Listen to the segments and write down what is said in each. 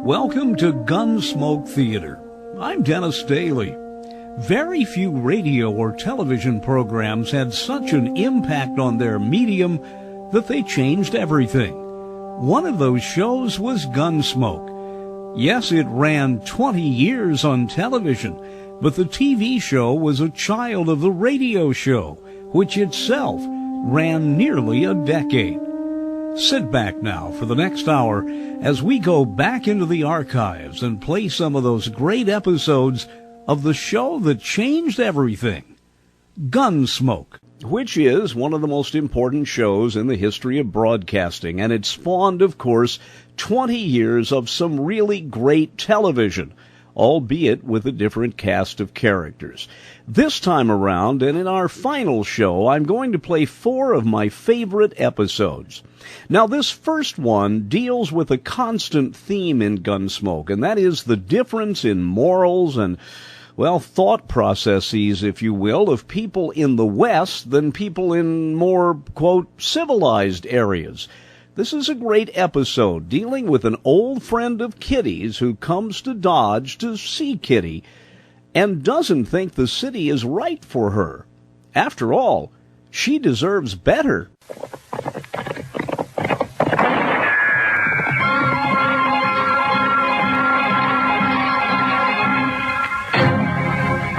Welcome to Gunsmoke Theater. I'm Dennis Daly. Very few radio or television programs had such an impact on their medium that they changed everything. One of those shows was Gunsmoke. Yes, it ran 20 years on television, but the TV show was a child of the radio show, which itself ran nearly a decade. Sit back now for the next hour as we go back into the archives and play some of those great episodes of the show that changed everything, Gunsmoke, which is one of the most important shows in the history of broadcasting, and it spawned, of course, 20 years of some really great television, albeit with a different cast of characters. This time around, and in our final show, I'm going to play 4 of my favorite episodes. Now, this first one deals with a constant theme in Gunsmoke, and that is the difference in morals and, well, thought processes, if you will, of people in the West than people in more, quote, civilized areas. This is a great episode dealing with an old friend of Kitty's who comes to Dodge to see Kitty and doesn't think the city is right for her. After all, she deserves better.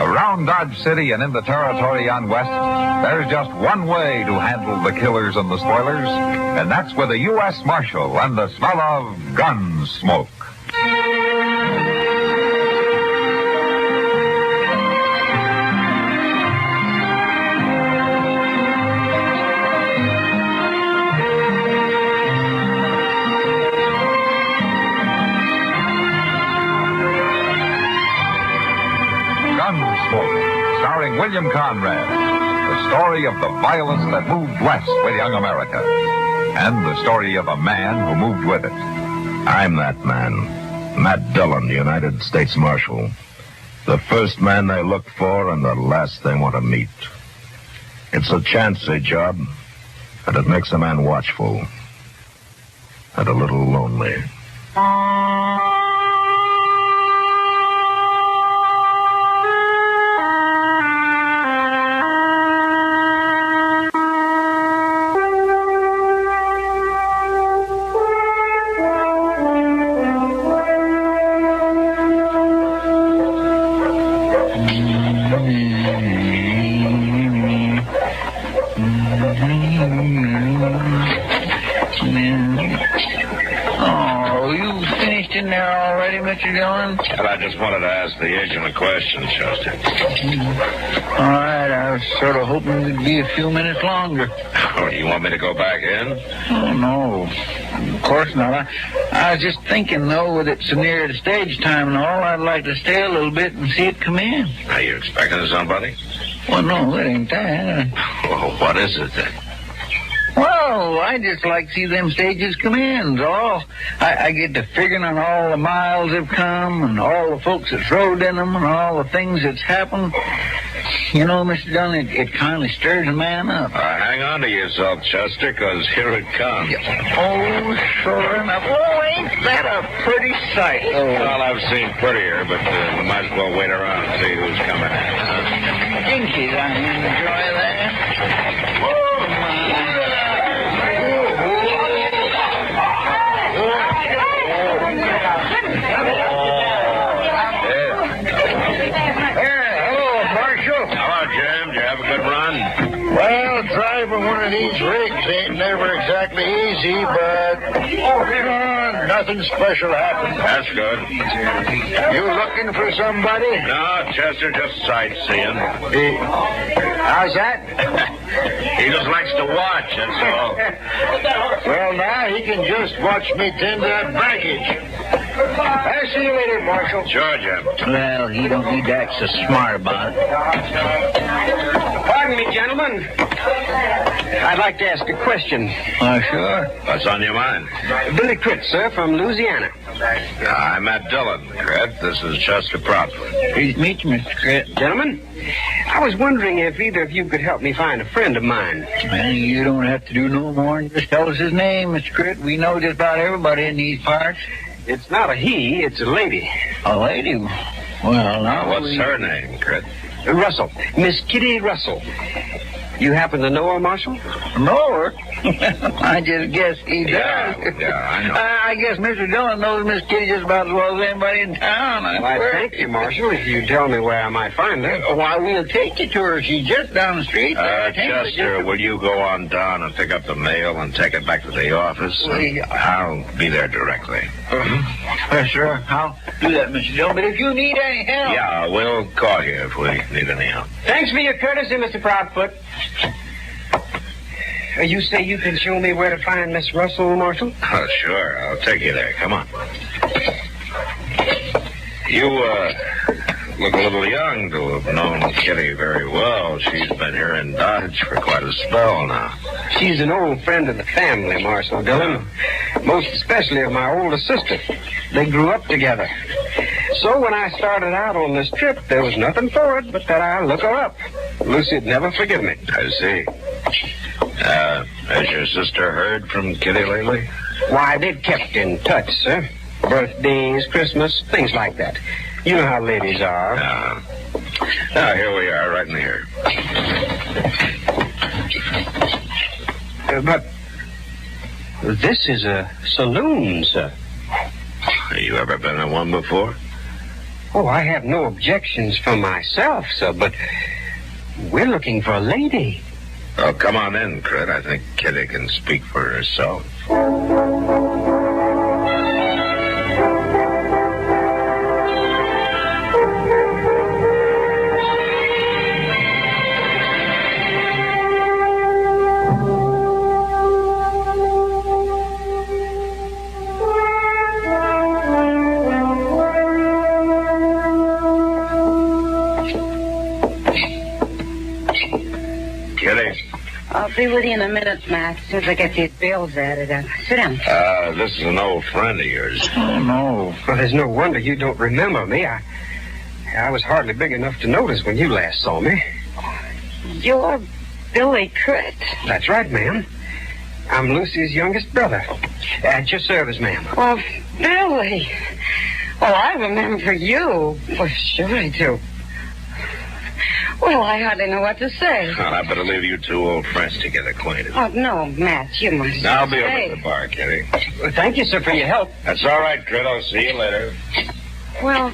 Around Dodge City and in the territory on West, there's just one way to handle the killers and the spoilers, and that's with a U.S. Marshal and the smell of Gunsmoke. Gunsmoke, starring William Conrad, the story of the violence that moved west with young America, and the story of a man who moved with it. I'm that man, Matt Dillon, United States Marshal. The first man they look for and the last they want to meet. It's a chancy job, and it makes a man watchful and a little lonely. Well, I just wanted to ask the agent a question, Chester. All right, I was sort of hoping it'd be a few minutes longer. Oh, you want me to go back in? Oh, no. Of course not. I was just thinking, though, that it's near the stage time and all, I'd like to stay a little bit and see it come in. Are you expecting somebody? Well, no, it ain't that. Well, what is it then? Well, I just like to see them stages come in, that's all. I get to figuring on all the miles they've come and all the folks that's rode in them and all the things that's happened. You know, Mr. Dunn, it kind of stirs a man up. Hang on to yourself, Chester, because here it comes. Oh, sure enough. Oh, ain't that a pretty sight? Oh. Well, I've seen prettier, but we might as well wait around and see who's coming in, huh? Jinkies, I enjoy that. Oh, my. Well, driving one of these rigs ain't never exactly easy, but nothing special happened. That's good. You looking for somebody? No, Chester, just sightseeing. How's that? He just likes to watch, that's all. Well, now he can just watch me tend that baggage. I'll see you later, Marshal. Sure, Jim. Well, he don't need to act so smart about it. Pardon me, gentlemen. I'd like to ask a question. Sure. What's on your mind? Billy Critt, sir, from Louisiana. I'm Matt Dillon, Critt. This is Chester Proudfoot. Pleased to meet you, Mr. Critt. Gentlemen, I was wondering if either of you could help me find a friend of mine. Well, you don't have to do no more than just tell us his name, Mr. Critt. We know just about everybody in these parts. It's not a he, it's a lady. A lady? Well, now... What's her name, Crit? Russell. Miss Kitty Russell. You happen to know her, Marshal? Know her? I just guess he does. Yeah, I know. I guess Mr. Dillon knows Miss Kitty just about as well as anybody in town. I thank you, Marshal, if you tell me where I might find her. Why, we'll take you to her. She's just down the street. Chester, will you go on down and pick up the mail and take it back to the office? I'll be there directly. Sure, I'll do that, Mr. Dillon. But if you need any help... Yeah, we'll call you if we need any help. Thanks for your courtesy, Mr. Proudfoot. You say you can show me where to find Miss Russell, Marshal? Oh, sure. I'll take you there. Come on. You, look a little young to have known Kitty very well. She's been here in Dodge for quite a spell now. She's an old friend of the family, Marshal Dillon. Most especially of my older sister. They grew up together. So when I started out on this trip, there was nothing for it but that I look her up. Lucy'd never forgive me. I see. Has your sister heard from Kitty lately? Why, they've kept in touch, sir. Birthdays, Christmas, things like that. You know how ladies are. Now, here we are, right in here. But this is a saloon, sir. Have you ever been in one before? Oh, I have no objections for myself, sir, but we're looking for a lady. Oh, come on in, Crit. I think Kitty can speak for herself. I'll be with you in a minute, Matt, as soon as I get these bills added up. Sit down. This is an old friend of yours. Oh, no. Well, there's no wonder you don't remember me. I was hardly big enough to notice when you last saw me. You're Billy Crit. That's right, ma'am. I'm Lucy's youngest brother. At your service, ma'am. Well, Billy. Well, I remember you. Well, sure I do. Well, I hardly know what to say. Well, I better leave you two old friends to get acquainted. Oh, no, Matt, you must I'll be stay. over at the bar, Kitty. Well, thank you, sir, for your help. That's all right, Crit. I'll see you later. Well,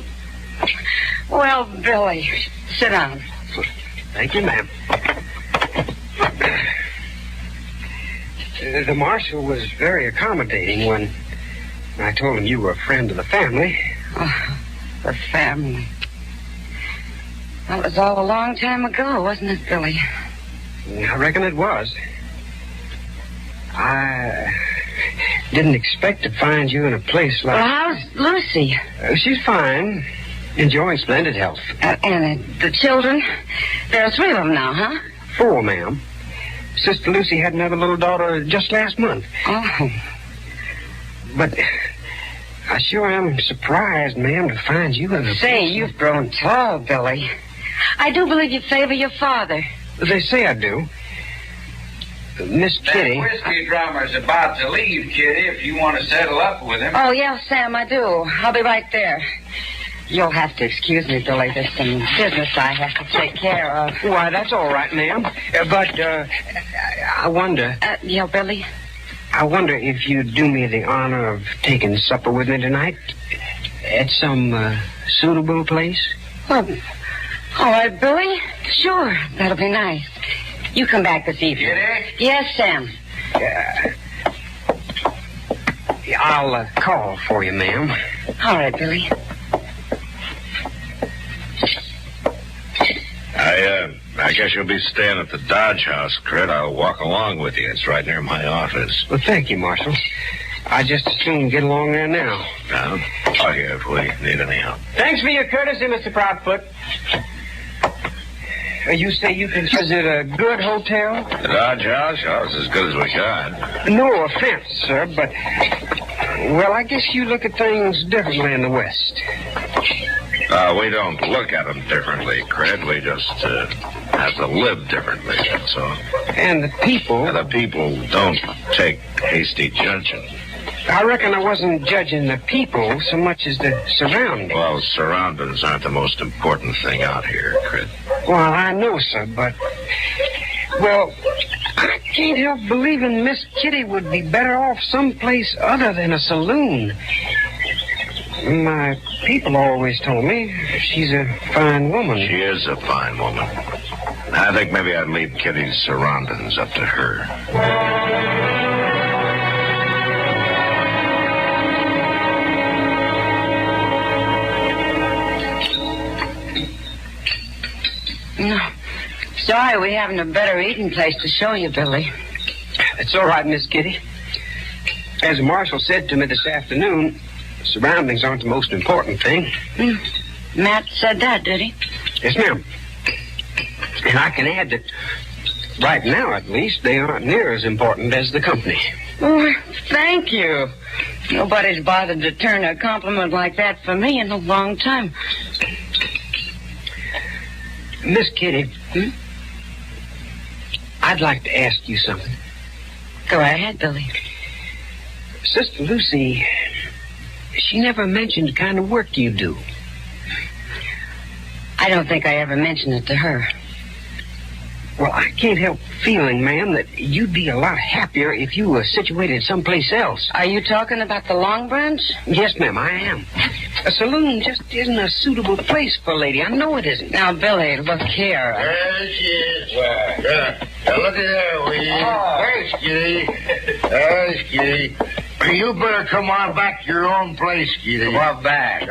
Billy, sit down. Thank you, ma'am. The marshal was very accommodating when I told him you were a friend of the family. Oh, the family. That was all a long time ago, wasn't it, Billy? I reckon it was. I didn't expect to find you in a place like... Well, how's Lucy? She's fine. Enjoying splendid health. And the children? There are 3 of them now, huh? 4, ma'am. Sister Lucy had another little daughter just last month. Oh. But I sure am surprised, ma'am, to find you in a... Say, you've grown tall, Billy. I do believe you favor your father. They say I do. Miss Kitty... That whiskey drummer's about to leave, Kitty, if you want to settle up with him. Oh, yeah, Sam, I do. I'll be right there. You'll have to excuse me, Billy. There's some business I have to take care of. Why, that's all right, ma'am. But, I wonder... Yeah, Billy? I wonder if you'd do me the honor of taking supper with me tonight at some suitable place? Well, all right, Billy. Sure, that'll be nice. You come back this evening. Kitty? Yes, Sam. I'll call for you, ma'am. All right, Billy. I guess you'll be staying at the Dodge House, Crit. I'll walk along with you. It's right near my office. Well, thank you, Marshal. I just as soon get along there now. Now, call you if we need any help. Thanks for your courtesy, Mr. Proudfoot. You say you can visit a good hotel? The Dodge House? Oh, it's as good as we got. No offense, sir, but... Well, I guess you look at things differently in the West. We don't look at them differently, Crit. We just have to live differently, that's all. And the people... The people don't take hasty judgment. I reckon I wasn't judging the people so much as the surroundings. Well, surroundings aren't the most important thing out here, Crit. Well, I know, sir, but... Well, I can't help believing Miss Kitty would be better off someplace other than a saloon. My people always told me she's a fine woman. She is a fine woman. I think maybe I'd leave Kitty's surroundings up to her. No. Sorry, we haven't a better eating place to show you, Billy. It's all right, Miss Kitty. As Marshall said to me this afternoon, surroundings aren't the most important thing. Matt said that, did he? Yes, ma'am. And I can add that right now, at least, they aren't near as important as the company. Oh, thank you. Nobody's bothered to turn a compliment like that for me in a long time. Miss Kitty, I'd like to ask you something. Go ahead, Billy. Sister Lucy, she never mentioned the kind of work you do. I don't think I ever mentioned it to her. Well, I can't help feeling, ma'am, that you'd be a lot happier if you were situated someplace else. Are you talking about the Long Branch? Yes, ma'am, I am. A saloon just isn't a suitable place for a lady. I know it isn't. Now, Billy, look here. There she is. Now, look at there, will you? There's Kitty. There's Kitty. You better come on back to your own place, Kitty. Come on back.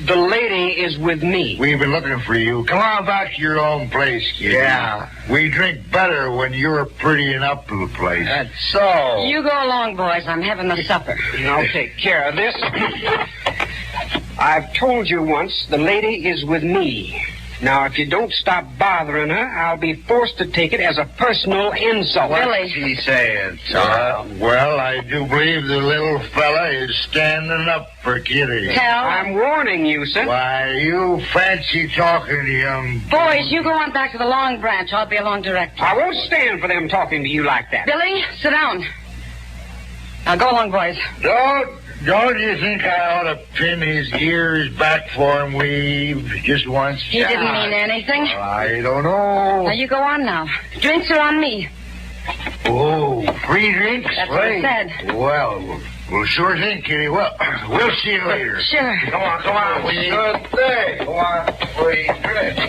The lady is with me. We've been looking for you. Come on back to your own place, Kitty. Yeah. We drink better when you're prettying up to the place. That's so. You go along, boys. I'm having the supper. I'll take care of this. I've told you once, the lady is with me. Now, if you don't stop bothering her, I'll be forced to take it as a personal insult. Billy. She's saying, Well, I do believe the little fella is standing up for Kitty. Hell. I'm warning you, sir. Why, you fancy talking, young... Boys, you go on back to the Long Branch. I'll be along directly. I won't stand for them talking to you like that. Billy, sit down. Now, go along, boys. Don't you think I ought to pin his ears back for him, Weave, just once? He didn't mean anything. I don't know. Now, you go on now. Drinks are on me. Oh, free drinks? That's what I said. Well, sure thing, Kitty. Well, we'll see you later. Sure. Come on, Weave. Good thing. Go on, free drink.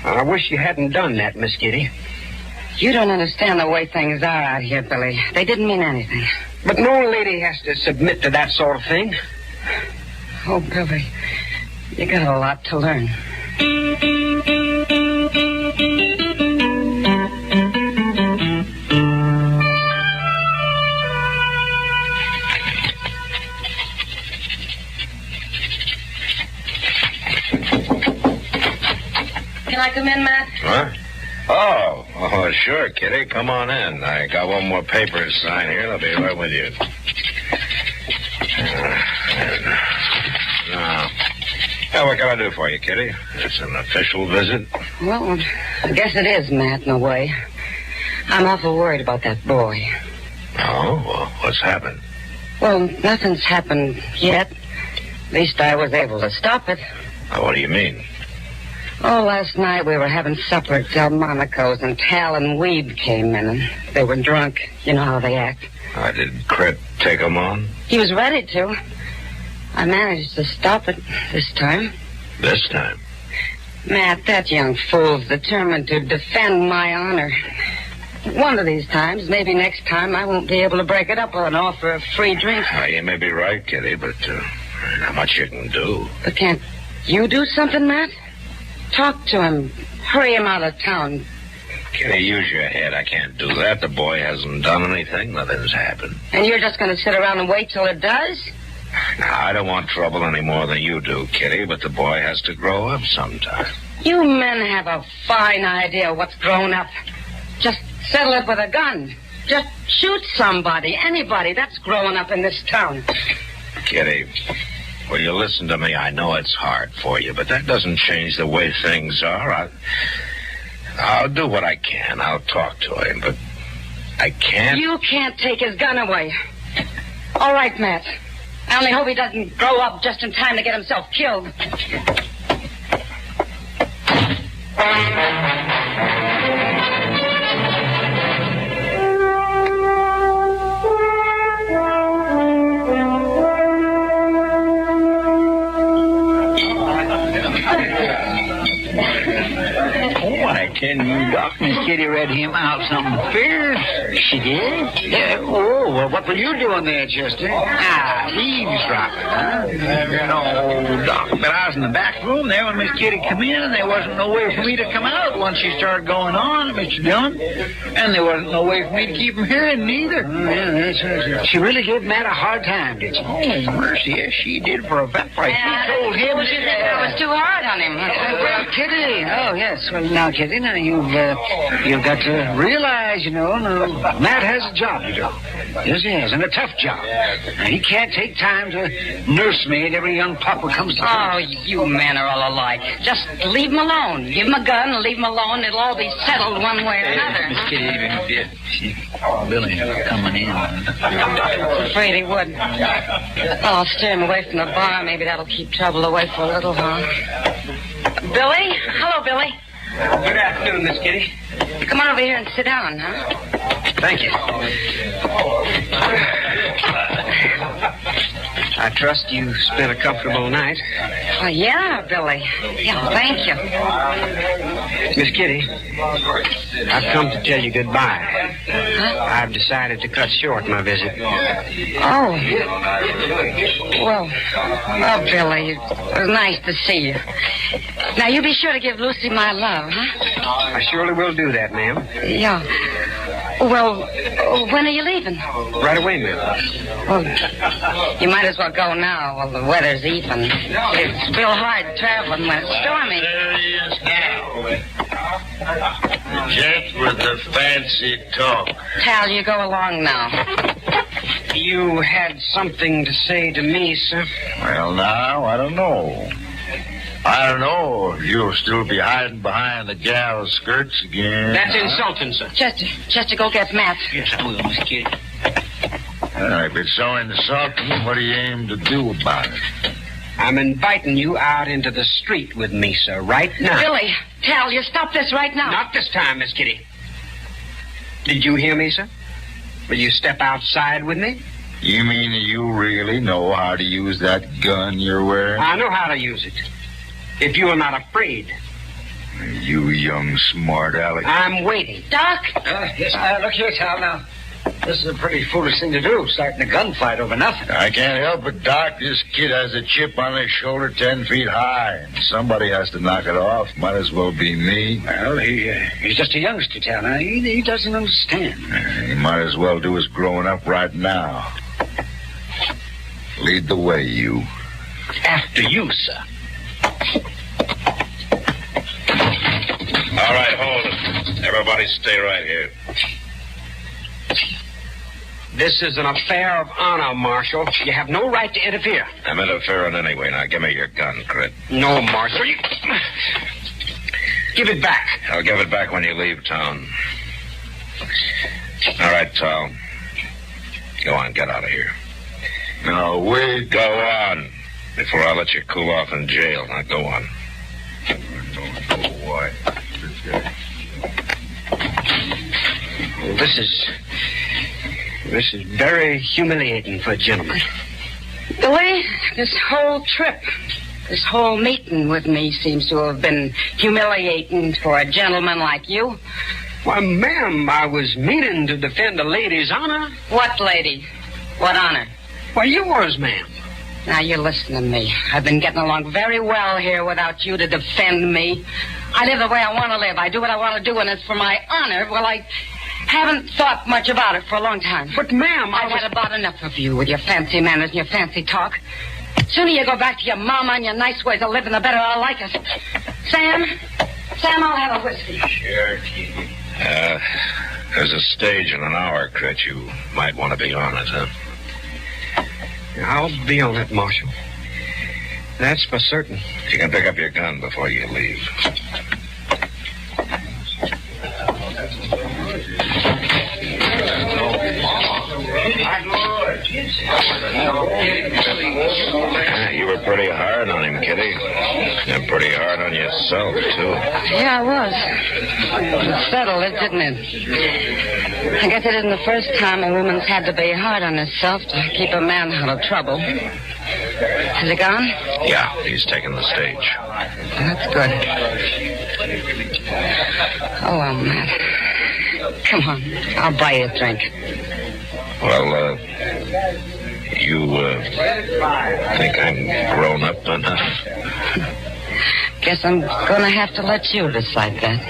I wish you hadn't done that, Miss Kitty. You don't understand the way things are out here, Billy. They didn't mean anything. But no lady has to submit to that sort of thing. Oh, Billy, you got a lot to learn. Can I come in, Matt? Huh? Oh, sure, Kitty. Come on in. I got one more paper to sign here, and I'll be right with you. What can I do for you, Kitty? It's an official visit? Well, I guess it is, Matt, in a way. I'm awful worried about that boy. Oh? Well, what's happened? Well, nothing's happened yet. At least I was able to stop it. What do you mean? Oh, last night we were having supper at Delmonico's, and Tal and Weeb came in, and they were drunk. You know how they act. Did Crit take him on? He was ready to. I managed to stop it this time. This time? Matt, that young fool's determined to defend my honor. One of these times, maybe next time, I won't be able to break it up and offer a free drink. You may be right, Kitty, but not much you can do. But can't you do something, Matt? Talk to him. Hurry him out of town. Kitty, use your head. I can't do that. The boy hasn't done anything. Nothing's happened. And you're just going to sit around and wait till it does? Now, I don't want trouble any more than you do, Kitty, but the boy has to grow up sometime. You men have a fine idea what's grown up. Just settle it with a gun. Just shoot somebody, anybody. That's growing up in this town. Kitty, will you listen to me? I know it's hard for you, but that doesn't change the way things are. I'll do what I can. I'll talk to him, but I can't. You can't take his gun away. All right, Matt. I only hope he doesn't grow up just in time to get himself killed. Why, can you, Doc? Miss Kitty read him out something fierce. She did? Yeah. Oh, well, what were you doing there, Chester? Eavesdropping, huh? No, Doc, but I was in the back room there when Miss Kitty come in, and there wasn't no way for me to come out once she started going on, Mr. Dillon. And there wasn't no way for me to keep him hearing neither. Oh, yeah, that's right. She really gave Matt a hard time, did she? Oh, mercy, yes, she did for a fact. Like she told him. She said I was too hard on him. Well, Kitty. Oh, yes. Well, now, Kitty, now you've got to realize, now, Matt has a job to do. Yes, he has, and a tough job. Now, he can't take time to nursemaid every young pup who comes to him. Oh, you men are all alike. Just leave him alone. Give him a gun and leave him alone. It'll all be settled one way or another. Miss Kitty even did. Billy coming in. I'm afraid he would. Well, I'll steer him away from the bar. Maybe that'll keep trouble away for a little, huh? Billy? Hello, Billy. Good afternoon, Miss Kitty. Come on over here and sit down, huh? Thank you. I trust you spent a comfortable night. Oh, yeah, Billy. Yeah, thank you. Miss Kitty, I've come to tell you goodbye. Huh? I've decided to cut short my visit. Oh. Well, Billy, it was nice to see you. Now, you be sure to give Lucy my love, huh? I surely will do that, ma'am. Yeah. Well, when are you leaving? Right away, ma'am. Well, you might as well go now while the weather's even. It's real hard traveling when it's stormy. There he is now. The gent with the fancy talk. Tal, you go along now. You had something to say to me, sir? Well, now, I don't know. I don't know if you'll still be hiding behind the gal's skirts again. That's insulting, sir. Chester, go get Matt. Yes, I will, Miss Kitty. If it's so insulting, what do you aim to do about it? I'm inviting you out into the street with me, sir, right now. Billy, Tal, you stop this right now. Not this time, Miss Kitty. Did you hear me, sir? Will you step outside with me? You mean you really know how to use that gun you're wearing? I know how to use it. If you are not afraid. You young smart aleck. I'm waiting. Doc? Yes, look here, Tal, now. This is a pretty foolish thing to do, starting a gunfight over nothing. I can't help it, Doc. This kid has a chip on his shoulder 10 feet high. And somebody has to knock it off. Might as well be me. Well, he's just a youngster, Tal. Now, he doesn't understand. He might as well do his growing up right now. Lead the way, you. After you, sir. All right, hold it. Everybody stay right here. This is an affair of honor, Marshal. You have no right to interfere. I'm interfering anyway. Now, give me your gun, Crit. No, Marshal. You... Give it back. I'll give it back when you leave town. All right, Tal. Go on, get out of here. No, wait. Go on. Before I let you cool off in jail. Now, go on. Why? Well, this is very humiliating for a gentleman. Billy, this whole trip, this whole meeting with me seems to have been humiliating for a gentleman like you. Why, ma'am, I was meaning to defend a lady's honor. What lady? What honor? Why, yours, ma'am. Now, you listen to me. I've been getting along very well here without you to defend me. I live the way I want to live. I do what I want to do, and as for my honor, well, I haven't thought much about it for a long time. But, ma'am, I've had about enough of you with your fancy manners and your fancy talk. Sooner you go back to your mama and your nice ways of living, the better I'll like it. Sam, I'll have a whiskey. Sure, Kitty. There's a stage in an hour, Crit. You might want to be on it, huh? I'll be on it, Marshal. That's for certain. You can pick up your gun before you leave. yourself, too. Yeah, I was. It settled it, didn't it? I guess it isn't the first time a woman's had to be hard on herself to keep a man out of trouble. Has he gone? Yeah, he's taking the stage. That's good. Oh, well, Matt. Come on, I'll buy you a drink. Well, you think I'm grown up enough? Guess I'm gonna have to let you decide that.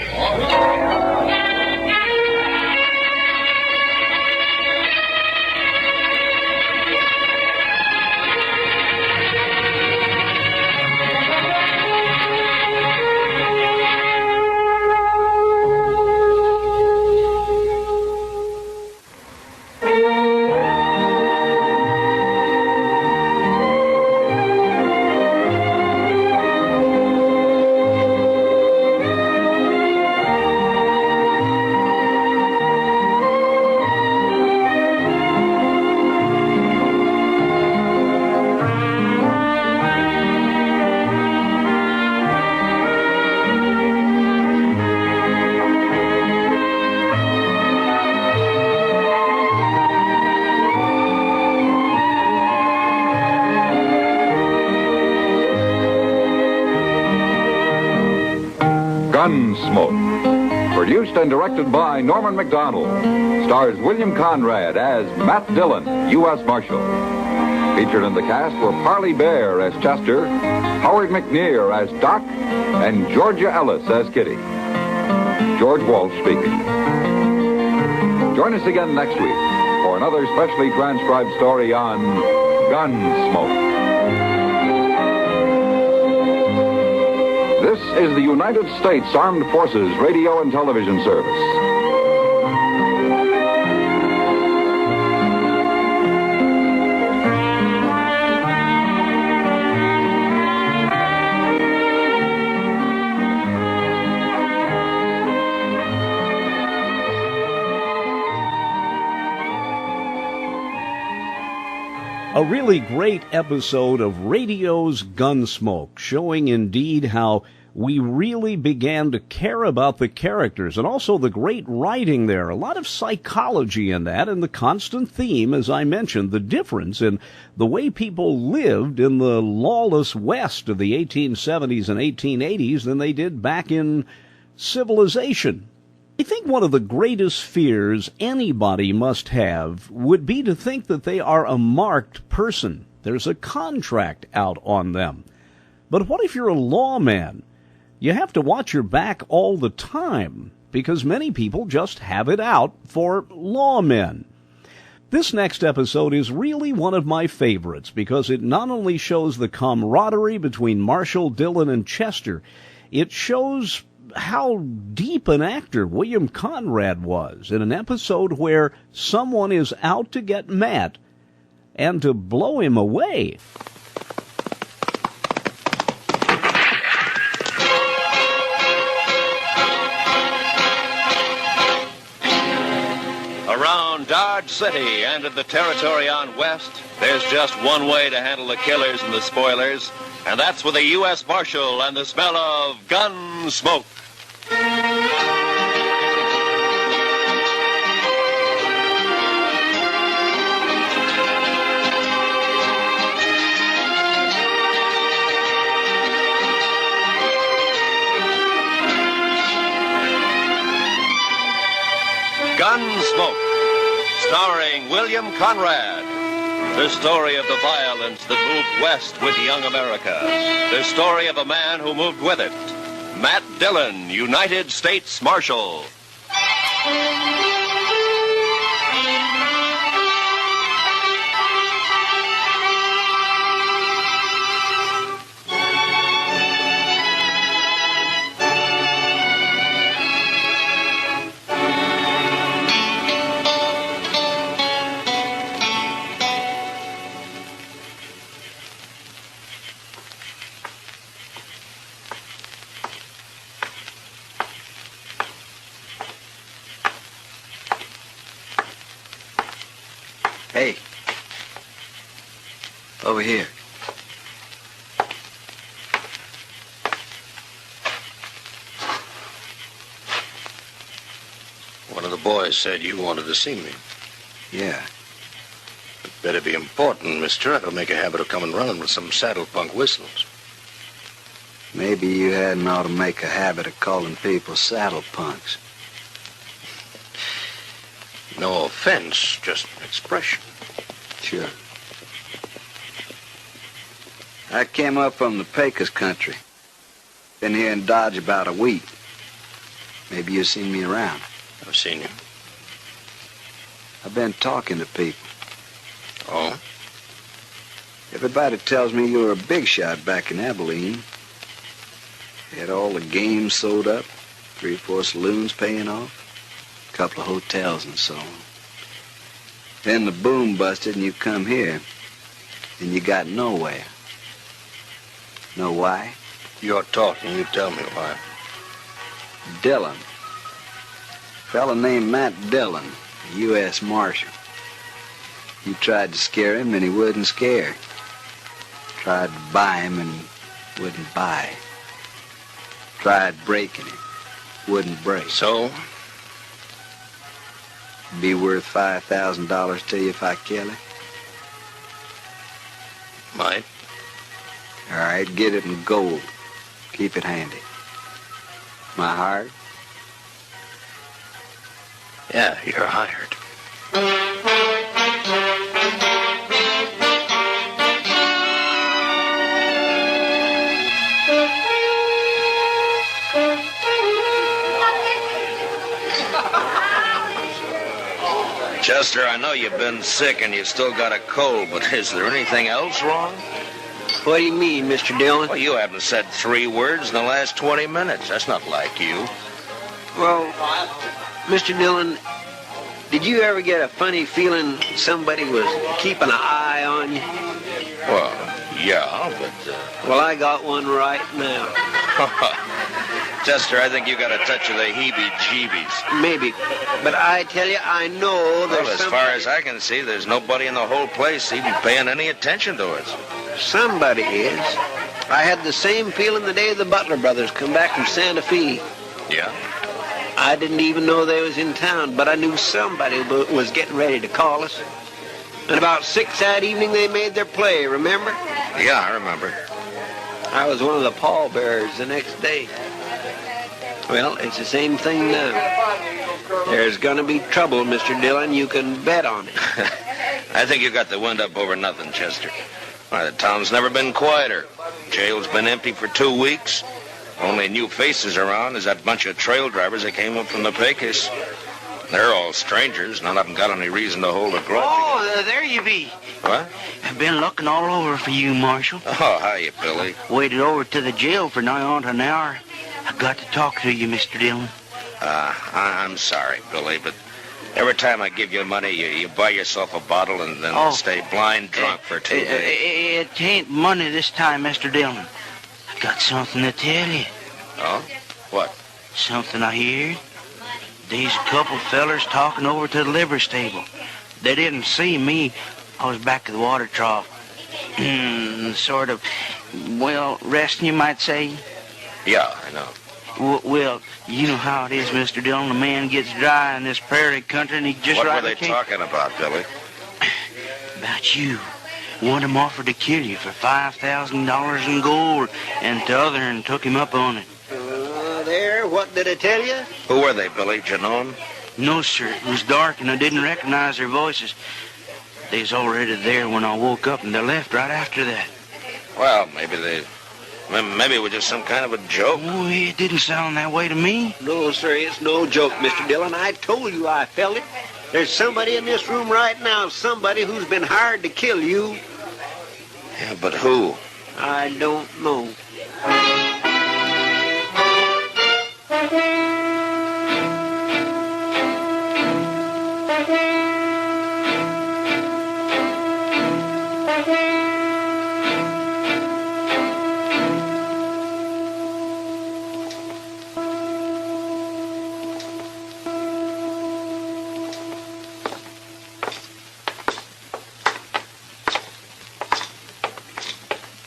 GUNSMOKE, produced and directed by Norman MacDonald, stars William Conrad as Matt Dillon, U.S. Marshal. Featured in the cast were Parley Bear as Chester, Howard McNear as Doc, and Georgia Ellis as Kitty. George Walsh speaking. Join us again next week for another specially transcribed story on GUNSMOKE. This is the United States Armed Forces Radio and Television Service. A really great episode of Radio's Gunsmoke, showing indeed how we really began to care about the characters and also the great writing there. A lot of psychology in that, and the constant theme, as I mentioned, the difference in the way people lived in the lawless West of the 1870s and 1880s than they did back in civilization. I think one of the greatest fears anybody must have would be to think that they are a marked person. There's a contract out on them. But what if you're a lawman? You have to watch your back all the time because many people just have it out for lawmen. This next episode is really one of my favorites because it not only shows the camaraderie between Marshal, Dillon, and Chester, it shows how deep an actor William Conrad was in an episode where someone is out to get Matt and to blow him away. Around Dodge City and in the territory on West, there's just one way to handle the killers and the spoilers, and that's with a U.S. Marshal and the smell of gun smoke. Gunsmoke, starring William Conrad. The story of the violence that moved west with young America. The story of a man who moved with it. Matt Dillon, United States Marshal. Hey. Over here. boy said you wanted to see me. Yeah. It better be important, mister. I don't make a habit of coming running with some saddle punk whistles. Maybe you hadn't ought to make a habit of calling people saddle punks. No offense, just an expression. Sure. I came up from the Pecos country. Been here in Dodge about a week. Maybe you've seen me around. I've seen you. I've been talking to people. Oh? Everybody tells me you were a big shot back in Abilene. You had all the games sold up, 3 or 4 saloons paying off, a couple of hotels and so on. Then the boom busted and you come here, and you got nowhere. Know why? You're talking, you tell me why. Dillon. Fella named Matt Dillon, a U.S. Marshal. You tried to scare him and he wouldn't scare. Tried to buy him and wouldn't buy. Tried breaking him, wouldn't break. So? Be worth $5,000 to you if I kill him? Might. All right, get it in gold. Keep it handy. My heart? Yeah, you're hired. Chester, I know you've been sick and you've still got a cold, but is there anything else wrong? What do you mean, Mr. Dillon? Well, you haven't said 3 words in the last 20 minutes. That's not like you. Well, Mr. Dillon, did you ever get a funny feeling somebody was keeping an eye on you? Well, yeah, but... Well, I got one right now. Chester, I think you got a touch of the heebie-jeebies. Maybe, but I tell you, I know there's Well, as far as I can see, there's nobody in the whole place even paying any attention to us. Somebody is. I had the same feeling the day the Butler brothers come back from Santa Fe. Yeah? I didn't even know they was in town, but I knew somebody was getting ready to call us. And about 6 that evening, they made their play, remember? Yeah, I remember. I was one of the pallbearers the next day. Well, it's the same thing now. There's gonna be trouble, Mr. Dillon. You can bet on it. I think you got the wind up over nothing, Chester. Why, the town's never been quieter. Jail's been empty for 2 weeks. Only new faces around is that bunch of trail drivers that came up from the Pecos. They're all strangers. None of them got any reason to hold a grudge. Oh, there you be. What? I've been looking all over for you, Marshal. Oh, hiya, Billy. Waited over to the jail for nigh on an hour. I got to talk to you, Mr. Dillon. I'm sorry, Billy, but every time I give you money, you buy yourself a bottle and then stay blind drunk for 2 days. It ain't money this time, Mr. Dillon. I got something to tell you. Oh? What? Something I heard. There's a couple fellers talking over to the livery stable. They didn't see me. I was back at the water trough. Sort of, well, resting, you might say. Yeah, I know. Well, you know how it is, Mr. Dillon. A man gets dry in this prairie country and he just What were they talking about, Billy? About you. One of them offered to kill you for $5,000 in gold, and the other and took him up on it. There, what did I tell you? Who were they, Billy? Did you know them? No, sir. It was dark and I didn't recognize their voices. They was already there when I woke up and they left right after that. Well, maybe it was just some kind of a joke. Oh, it didn't sound that way to me. No, sir, it's no joke, Mr. Dillon. I told you I felt it. There's somebody in this room right now, somebody who's been hired to kill you. Yeah, but who? I don't know.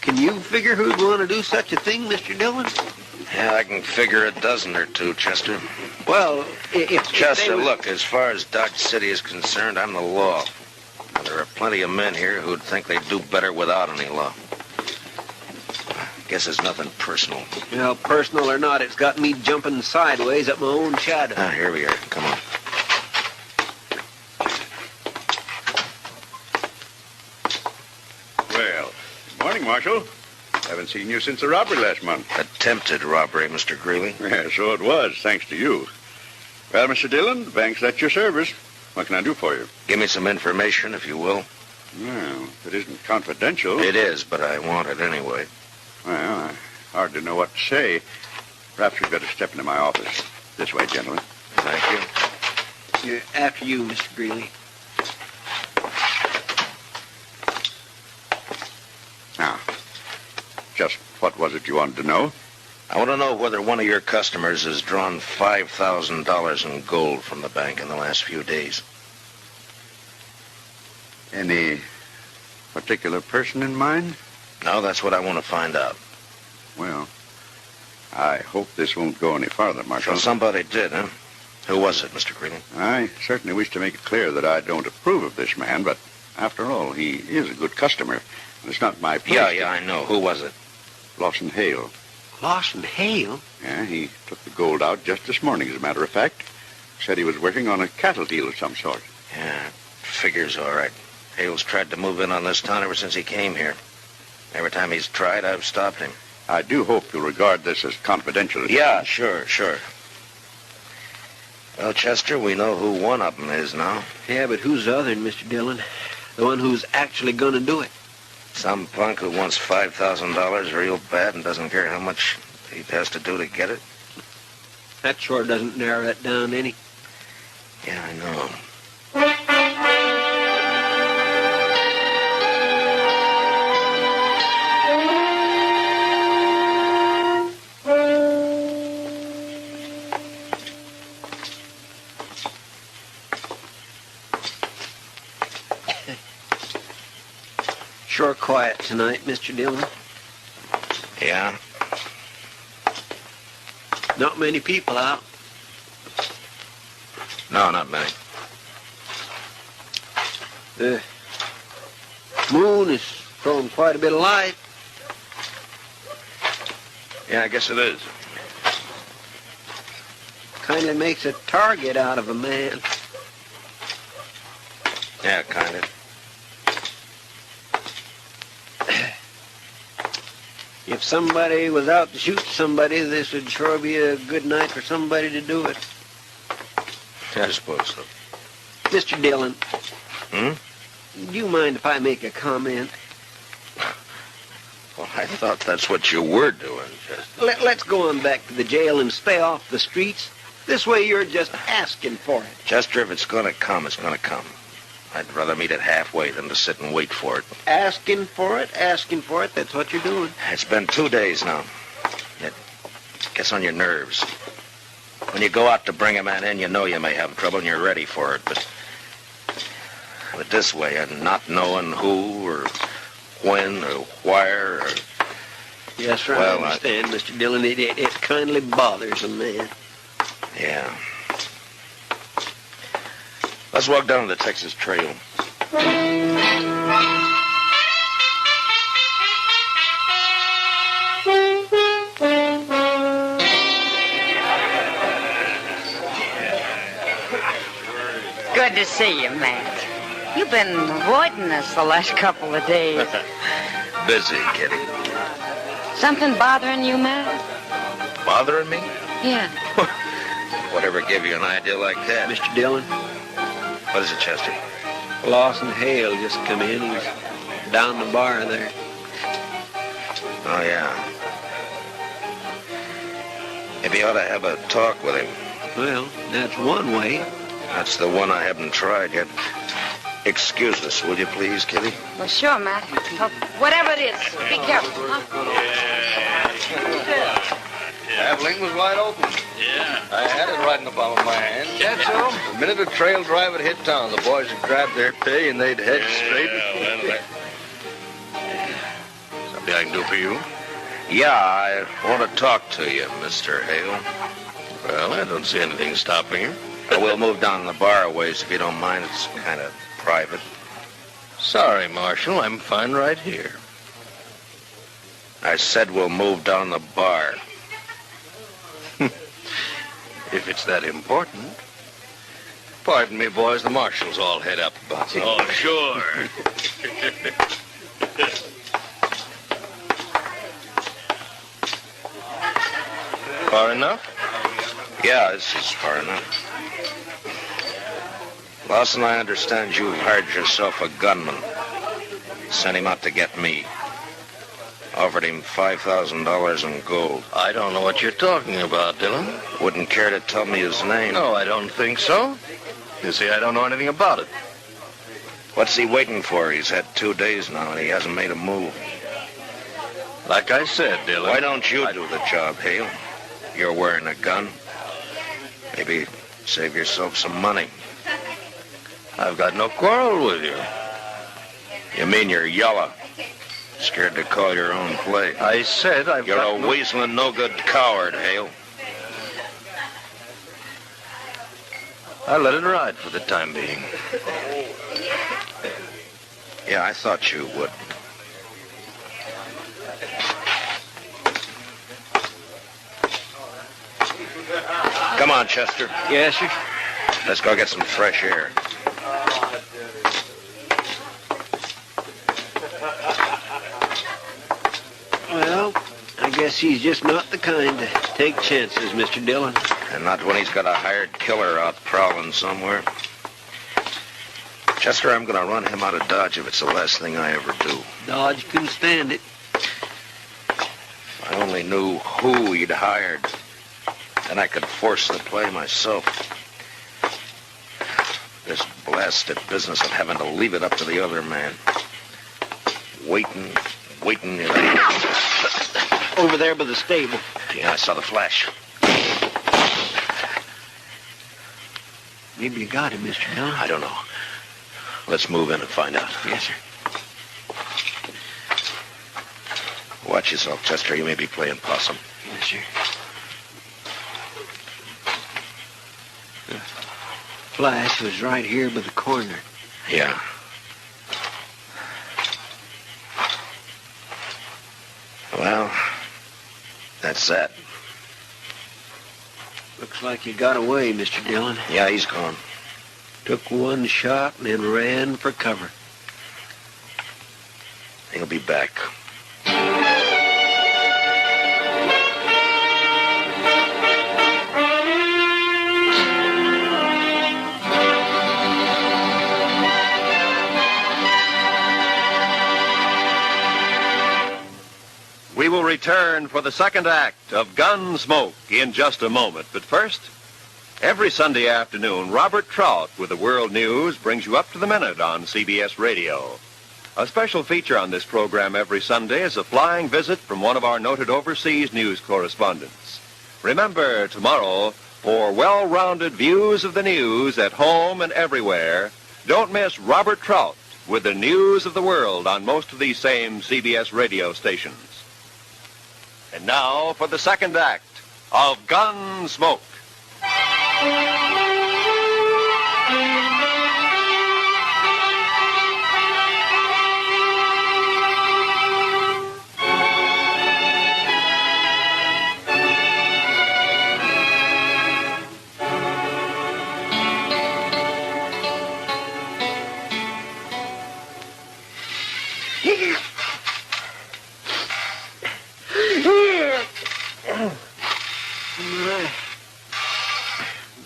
Can you figure who'd want to do such a thing, Mr. Dillon? Yeah, I can figure a dozen or two, Chester. Well, Chester, look, as far as Dodge City is concerned, I'm the law. And there are plenty of men here who'd think they'd do better without any law. Guess it's nothing personal. Well, personal or not, it's got me jumping sideways up my own shadow. Ah, here we are. Come on. Well, good morning, Marshal. Haven't seen you since the robbery last month. Attempted robbery, Mr. Greeley. Yeah, so it was, thanks to you. Well, Mr. Dillon, the bank's at your service. What can I do for you? Give me some information, if you will. Well, if it isn't confidential. It is, but I want it anyway. Well, I hardly know what to say. Perhaps you'd better step into my office. This way, gentlemen. Thank you. After you, Mr. Greeley. Now, just what was it you wanted to know? I want to know whether one of your customers has drawn $5,000 in gold from the bank in the last few days. Any particular person in mind? No, that's what I want to find out. Well, I hope this won't go any farther, Marshal. So somebody did, huh? Who was it, Mr. Greeley? I certainly wish to make it clear that I don't approve of this man, but after all, he is a good customer. And it's not my place. Yeah, I know. Who was it? Lawson Hale. Lawson Hale? Yeah, he took the gold out just this morning, as a matter of fact. Said he was working on a cattle deal of some sort. Yeah, figures all right. Hale's tried to move in on this town ever since he came here. Every time he's tried, I've stopped him. I do hope you'll regard this as confidential. Yeah, sure. Well, Chester, we know who one of them is now. Yeah, but who's the other, Mr. Dillon? The one who's actually going to do it? Some punk who wants $5,000 real bad and doesn't care how much he has to do to get it. That sure doesn't narrow it down any. Yeah, I know. Sure quiet tonight, Mr. Dillon. Yeah? Not many people out. No, not many. The moon is throwing quite a bit of light. Yeah, I guess it is. Kind of makes a target out of a man. Yeah, kind of. If somebody was out to shoot somebody, this would sure be a good night for somebody to do it. I suppose so. Mr. Dillon. Hmm? Do you mind if I make a comment? Well, I thought that's what you were doing, Chester. Let's go on back to the jail and stay off the streets. This way you're just asking for it. Chester, if it's going to come, it's going to come. I'd rather meet it halfway than to sit and wait for it. Asking for it, that's what you're doing. It's been 2 days now. It gets on your nerves. When you go out to bring a man in, you know you may have trouble and you're ready for it. But this way, and not knowing who or when or where or... Yes, sir, well, I understand, Mr. Dillon. It kindly bothers a man. Yeah. Let's walk down the Texas Trail. Good to see you, Matt. You've been avoiding us the last couple of days. Busy, Kitty. Something bothering you, Matt? Bothering me? Yeah. Whatever gave you an idea like that? Mr. Dillon? What is it, Chester? Lawson Hale just come in. He's down the bar there. Oh, yeah. Maybe you ought to have a talk with him. Well, that's one way. That's the one I haven't tried yet. Excuse us, will you please, Kitty? Well, sure, Matt. Whatever it is, be careful, huh? Abilene was wide open. Yeah. I had it right in the palm of my hand. That's so? The minute a trail driver hit town, the boys would grab their pay and they'd head straight. Something I can do for you? Yeah, I want to talk to you, Mr. Hale. Well, I don't see anything stopping him. We'll move down the bar a ways if you don't mind. It's kind of private. Sorry, Marshal. I'm fine right here. I said we'll move down the bar. If it's that important. Pardon me, boys. The Marshal's all head up about it. Oh, sure. Far enough? Yeah, this is far enough. Lawson, I understand you've hired yourself a gunman. Sent him out to get me. Offered him $5,000 in gold. I don't know what you're talking about, Dillon. Wouldn't care to tell me his name? No, I don't think so. You see, I don't know anything about it. What's he waiting for? He's had 2 days now, and he hasn't made a move. Like I said, Dillon. Why don't you do the job, Hale? You're wearing a gun. Maybe save yourself some money. I've got no quarrel with you. You mean you're yellow? Scared to call your own play? I said You're a weaseling, no-good coward, Hale. I'll let it ride for the time being. Yeah, I thought you would. Come on, Chester. Yes, sir. Let's go get some fresh air. Well, I guess he's just not the kind to take chances, Mr. Dillon. And not when he's got a hired killer out prowling somewhere. Chester, I'm going to run him out of Dodge if it's the last thing I ever do. Dodge can stand it. If I only knew who he'd hired, then I could force the play myself. This blasted business of having to leave it up to the other man. Waiting. You know. Over there by the stable. Yeah, I saw the flash. Maybe you got him, Mr. Dillon. I don't know. Let's move in and find out. Yes, sir. Watch yourself, Chester. You may be playing possum. Yes, sir. The flash was right here by the corner. Yeah. Well, that's that. Looks like you got away, Mr. Dillon. Yeah, he's gone. Took one shot and then ran for cover. He'll be back. We will return for the second act of Gunsmoke in just a moment. But first, every Sunday afternoon, Robert Trout with the World News brings you up to the minute on CBS Radio. A special feature on this program every Sunday is a flying visit from one of our noted overseas news correspondents. Remember, tomorrow, for well-rounded views of the news at home and everywhere, don't miss Robert Trout with the news of the world on most of these same CBS radio stations. And now for the second act of Gunsmoke.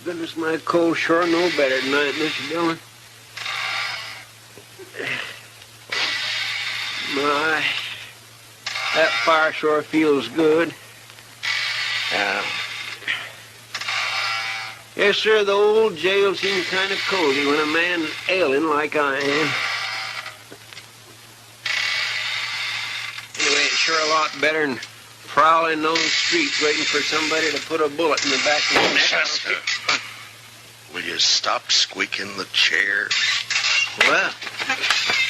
Goodness, my cold sure no better tonight, Mr. Dillon. My, that fire sure feels good. Yes, sir, the old jail seems kind of cozy when a man's ailing like I am. Anyway, it's sure a lot better than prowling those streets waiting for somebody to put a bullet in the back of your neck. Chester, will you stop squeaking the chair? Well,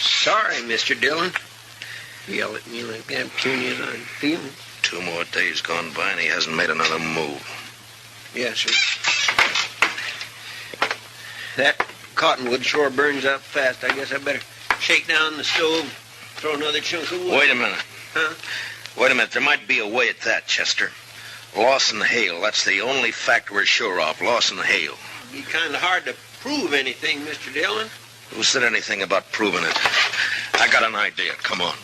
sorry, Mr. Dillon. Yell at me like that, turn you on feeling. 2 more days gone by and he hasn't made another move. Yes, sir. That cottonwood sure burns up fast. I guess I better shake down the stove, throw another chunk of wood. Wait a minute. Huh? Wait a minute. There might be a way at that, Chester. Loss in the hail. That's the only fact we're sure of. Loss in the hail. It'd be kind of hard to prove anything, Mr. Dillon. Who said anything about proving it? I got an idea. Come on.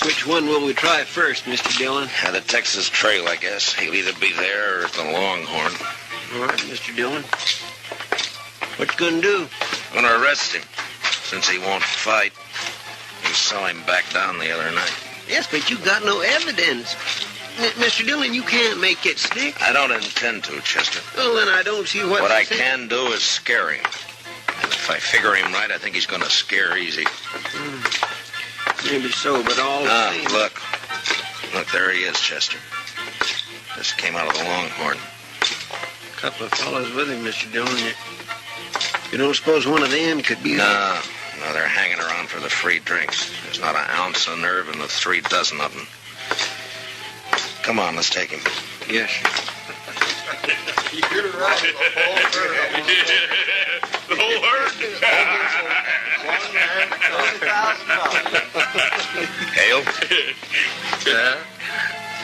Which one will we try first, Mr. Dillon? The Texas Trail, I guess. He'll either be there or at the Longhorn. All right, Mr. Dillon. What you gonna do? I'm gonna arrest him, since he won't fight. You saw him back down the other night. Yes, but you got no evidence. Mr. Dillon, you can't make it stick. I don't intend to, Chester. Well, then I don't see what I can do is scare him. And if I figure him right, I think he's gonna scare easy. Maybe so, but all the same. Look. Look, there he is, Chester. Just came out of the Longhorn. A couple of fellows with him, Mr. Dillon. You don't suppose one of them could be... No, they're hanging around for the free drinks. There's not an ounce of nerve in the 3 dozen of them. Come on, let's take him. Yes, sir. You're right. The whole herd. Hale? Yeah?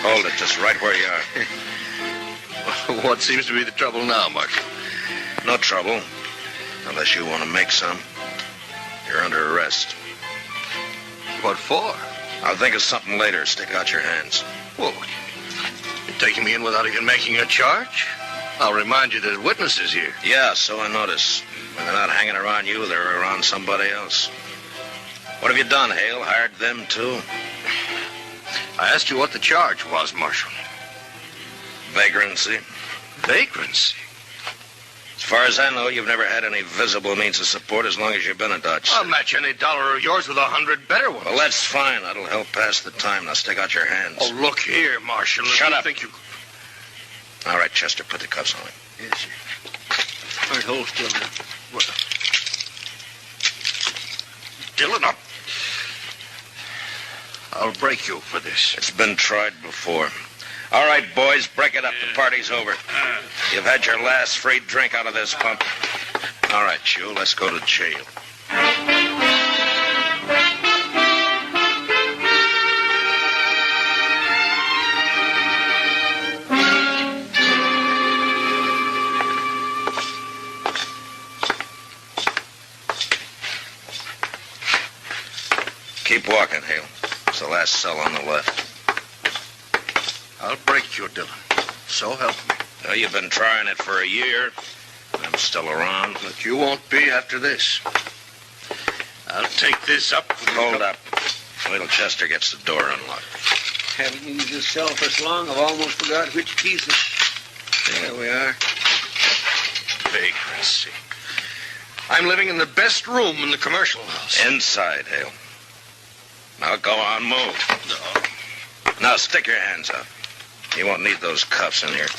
Hold it just right where you are. What seems to be the trouble now, Marshal? No trouble. Unless you want to make some. You're under arrest. What for? I'll think of something later. Stick out your hands. Whoa. You're taking me in without even making a charge? I'll remind you there's witnesses here. Yeah, so I notice. When they're not hanging around you, they're around somebody else. What have you done, Hale? Hired them, too? I asked you what the charge was, Marshal. Vagrancy. Vagrancy? As far as I know, you've never had any visible means of support as long as you've been in Dodge City. I'll match any dollar of yours with 100 better ones. Well, that's fine. That'll help pass the time. Now stick out your hands. Oh, look here, Marshal. Shut up. Think you... All right, Chester, put the cuffs on him. Yes, sir. All right, hold still now. What? Dillon, up. I'll break you for this. It's been tried before. All right, boys, break it up. The party's over. You've had your last free drink out of this pump. All right, you, let's go to jail. Keep walking, Hale. It's the last cell on the left. I'll break you, Dillon. So help me. Well, you've been trying it for a year. I'm still around. But you won't be after this. I'll take this up. Hold up. Wait till Chester gets the door unlocked. Haven't used this cell for so long, I've almost forgot which piece of... There we are. Vagrancy. I'm living in the best room in the commercial house. Inside, Hale. Now go on, move. No. Now stick your hands up. You won't need those cuffs in here.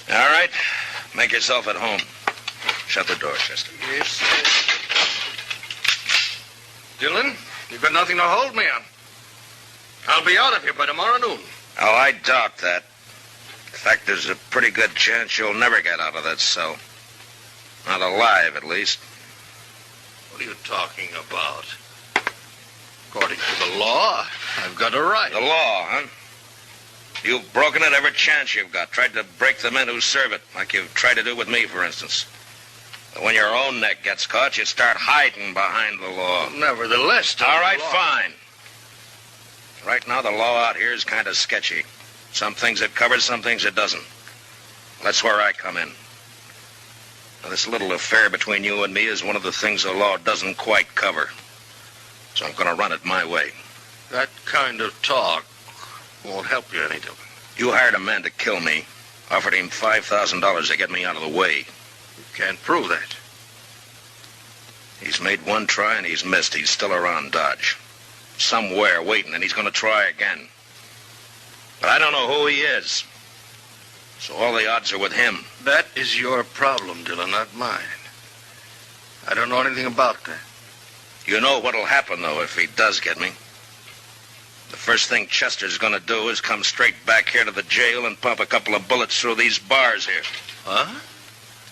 All right. Make yourself at home. Shut the door, Chester. Yes, sir. Dillon, you've got nothing to hold me on. I'll be out of here by tomorrow noon. Oh, I doubt that. In fact, there's a pretty good chance you'll never get out of that cell. Not alive, at least. What are you talking about? According to the law, I've got a right. The law, huh? You've broken it every chance you've got. Tried to break the men who serve it, like you've tried to do with me, for instance. But when your own neck gets caught, you start hiding behind the law. Nevertheless, all right, fine. Right now, the law out here is kind of sketchy. Some things it covers, some things it doesn't. That's where I come in. Now, this little affair between you and me is one of the things the law doesn't quite cover. So I'm going to run it my way. That kind of talk won't help you any, Dillon. You hired a man to kill me. Offered him $5,000 to get me out of the way. You can't prove that. He's made one try and he's missed. He's still around Dodge. Somewhere waiting, and he's going to try again. But I don't know who he is. So all the odds are with him. That is your problem, Dillon, not mine. I don't know anything about that. You know what'll happen, though, if he does get me. The first thing Chester's gonna do is come straight back here to the jail and pump a couple of bullets through these bars here. Huh?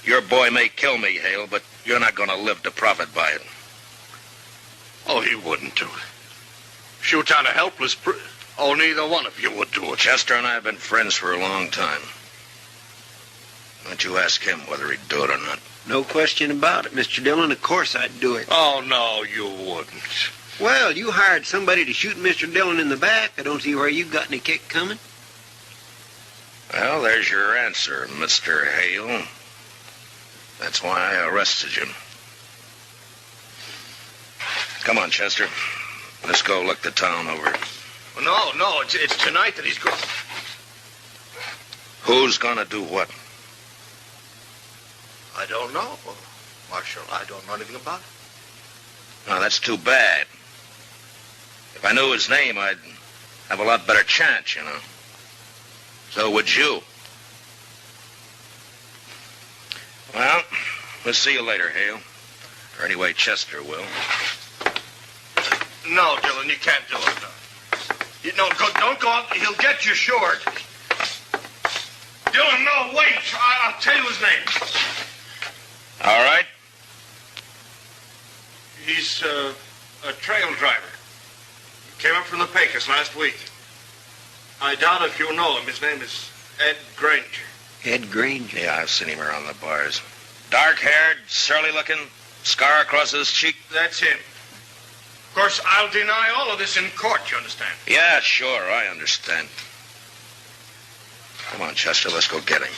Your boy may kill me, Hale, but you're not gonna live to profit by it. Oh, he wouldn't do it. Shoot down a helpless Oh, neither one of you would do it. Chester and I have been friends for a long time. Why don't you ask him whether he'd do it or not? No question about it, Mr. Dillon. Of course I'd do it. Oh, no, you wouldn't. Well, you hired somebody to shoot Mr. Dillon in the back. I don't see where you got any kick coming. Well, there's your answer, Mr. Hale. That's why I arrested you. Come on, Chester. Let's go look the town over. No, it's tonight that he's going. Who's gonna do what? I don't know, Marshal. I don't know anything about it. No, that's too bad. If I knew his name, I'd have a lot better chance, you know. So would you. Well, we'll see you later, Hale. Or anyway, Chester will. No, Dillon, you can't do it. Don't go out. He'll get you short. Dillon, no, wait. I'll tell you his name. All right. He's a trail driver. He came up from the Pecos last week. I doubt if you know him. His name is Ed Granger. Ed Granger? Yeah, I've seen him around the bars. Dark-haired, surly-looking, scar across his cheek. That's him. Of course, I'll deny all of this in court, you understand? Yeah, sure, I understand. Come on, Chester, let's go get him.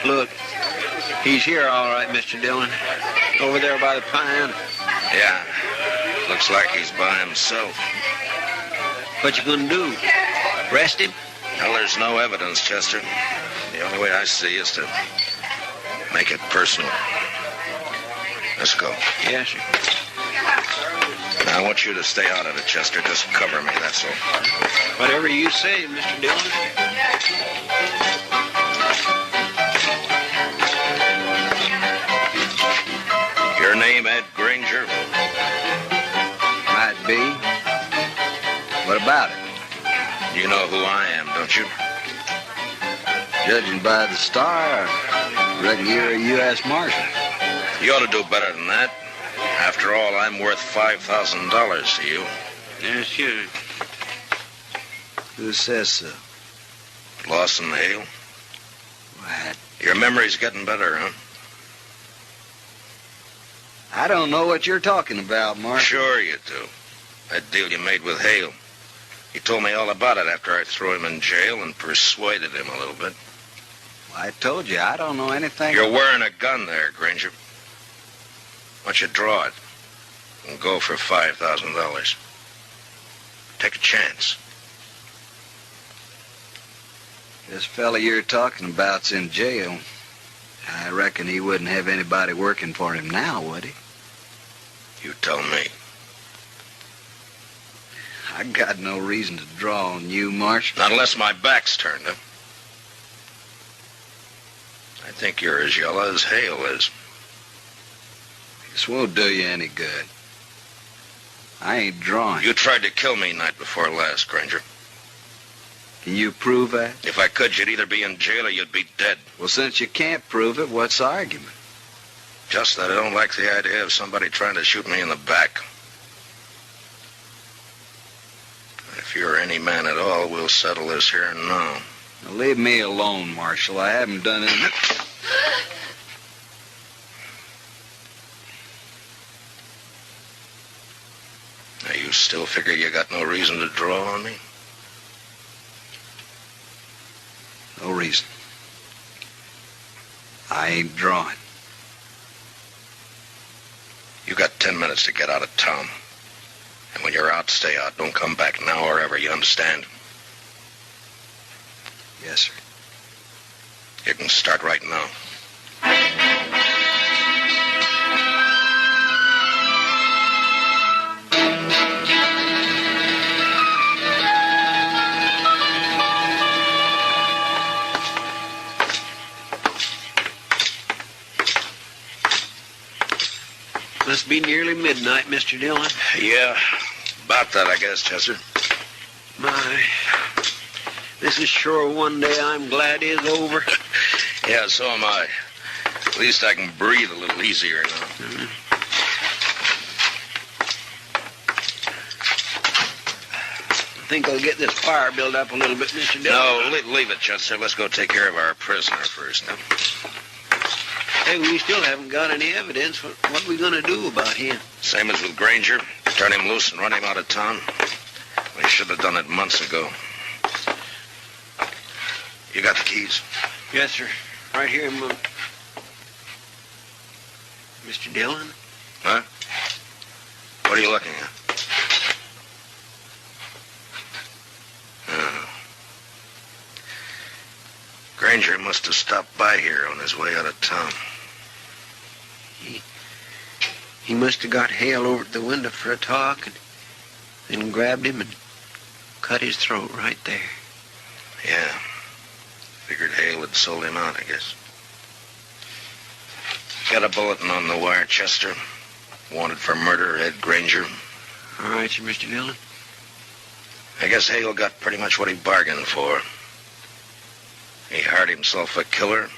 Look, he's here all right, Mr. Dillon. Over there by the pine. Yeah, looks like he's by himself. What you gonna do? Arrest him? Well, there's no evidence, Chester. The only way I see is to make it personal. Let's go. Yes, sir. Now, I want you to stay out of it, Chester. Just cover me, that's all. Whatever you say, Mr. Dillon. Your name, Ed Granger? Might be. What about it? You know who I am, don't you? Judging by the star, I reckon you're a U.S. Marshal. You ought to do better than that. After all, I'm worth $5,000 to you. Yes, sure. Who says so? Lawson Hale. What? Your memory's getting better, huh? I don't know what you're talking about, Marshal. Sure you do. That deal you made with Hale. He told me all about it after I threw him in jail and persuaded him a little bit. I told you, I don't know anything. You're wearing a gun there, Granger. Why don't you draw it and go for $5,000? Take a chance. This fella you're talking about's in jail. I reckon he wouldn't have anybody working for him now, would he? You tell me. I got no reason to draw on you, Marshal. Not unless my back's turned up. I think you're as yellow as Hale is. This won't do you any good. I ain't drawing. You tried to kill me night before last, Granger. Can you prove that? If I could, you'd either be in jail or you'd be dead. Well, since you can't prove it, what's the argument? Just that I don't like the idea of somebody trying to shoot me in the back. If you're any man at all, we'll settle this here and now. Now leave me alone, Marshal. I haven't done anything. Now, you still figure you got no reason to draw on me? No reason. I ain't drawing. You got 10 minutes to get out of town. And when you're out, stay out. Don't come back now or ever, you understand? Yes, sir. You can start right now. Must be nearly midnight, Mr. Dillon. Yeah, about that, I guess, Chester. My, this is sure one day I'm glad is over. Yeah, so am I. At least I can breathe a little easier now. Mm-hmm. I think I'll get this fire built up a little bit, Mr. Dillon. No, leave it, Chester. Let's go take care of our prisoner first. Hey, we still haven't got any evidence. What are we going to do about him? Same as with Granger. Turn him loose and run him out of town. We should have done it months ago. You got the keys? Yes, sir. Right here, Mr. Dillon? Huh? What are you looking at? Granger must have stopped by here on his way out of town. He must have got Hale over at the window for a talk and then grabbed him and cut his throat right there. Yeah. Figured Hale had sold him out, I guess. Got a bulletin on the wire, Chester. Wanted for murder, Ed Granger. All right, sir, Mr. Dillon. I guess Hale got pretty much what he bargained for. He hired himself a killer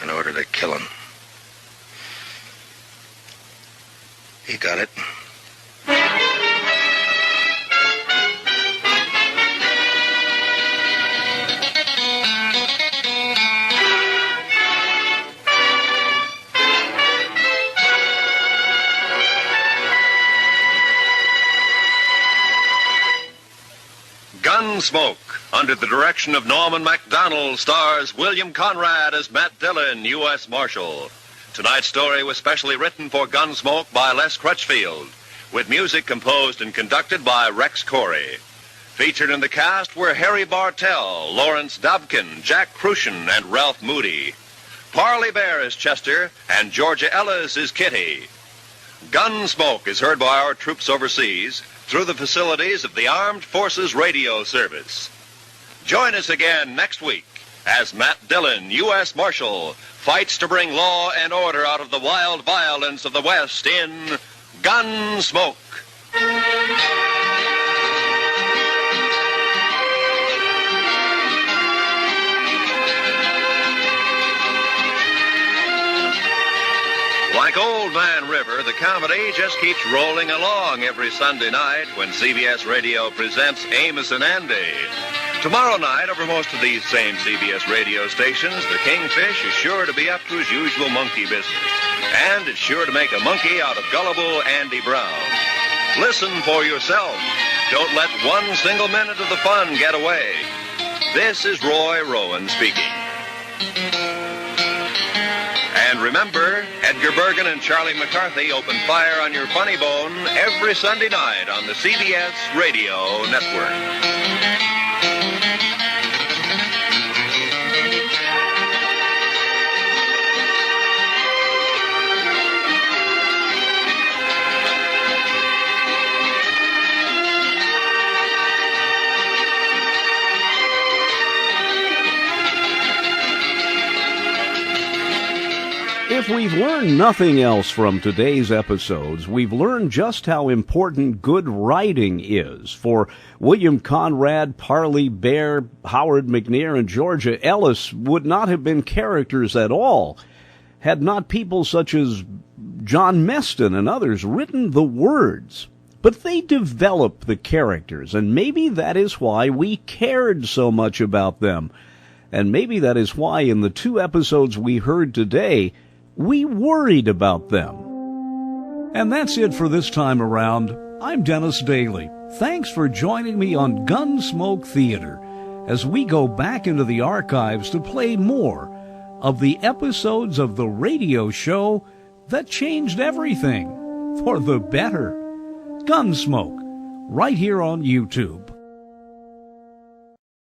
in order to kill him. He got it. Gunsmoke, under the direction of Norman Macdonald, stars William Conrad as Matt Dillon, U.S. Marshal. Tonight's story was specially written for Gunsmoke by Les Crutchfield, with music composed and conducted by Rex Corey. Featured in the cast were Harry Bartell, Lawrence Dobkin, Jack Crucian, and Ralph Moody. Parley Bear is Chester, and Georgia Ellis is Kitty. Gunsmoke is heard by our troops overseas through the facilities of the Armed Forces Radio Service. Join us again next week as Matt Dillon, U.S. Marshal, fights to bring law and order out of the wild violence of the West in Gunsmoke. Like Old Man River, the comedy just keeps rolling along every Sunday night when CBS Radio presents Amos and Andy. Tomorrow night, over most of these same CBS radio stations, the Kingfish is sure to be up to his usual monkey business. And it's sure to make a monkey out of gullible Andy Brown. Listen for yourself. Don't let one single minute of the fun get away. This is Roy Rowan speaking. And remember, Edgar Bergen and Charlie McCarthy open fire on your funny bone every Sunday night on the CBS Radio Network. If we've learned nothing else from today's episodes, we've learned just how important good writing is. For William Conrad, Parley Bear, Howard McNear, and Georgia Ellis would not have been characters at all had not people such as John Meston and others written the words. But they developed the characters, and maybe that is why we cared so much about them. And maybe that is why in the 2 episodes we heard today, we worried about them. And that's it for this time around. I'm Dennis Daly. Thanks for joining me on Gunsmoke Theater as we go back into the archives to play more of the episodes of the radio show that changed everything for the better. Gunsmoke, right here on YouTube.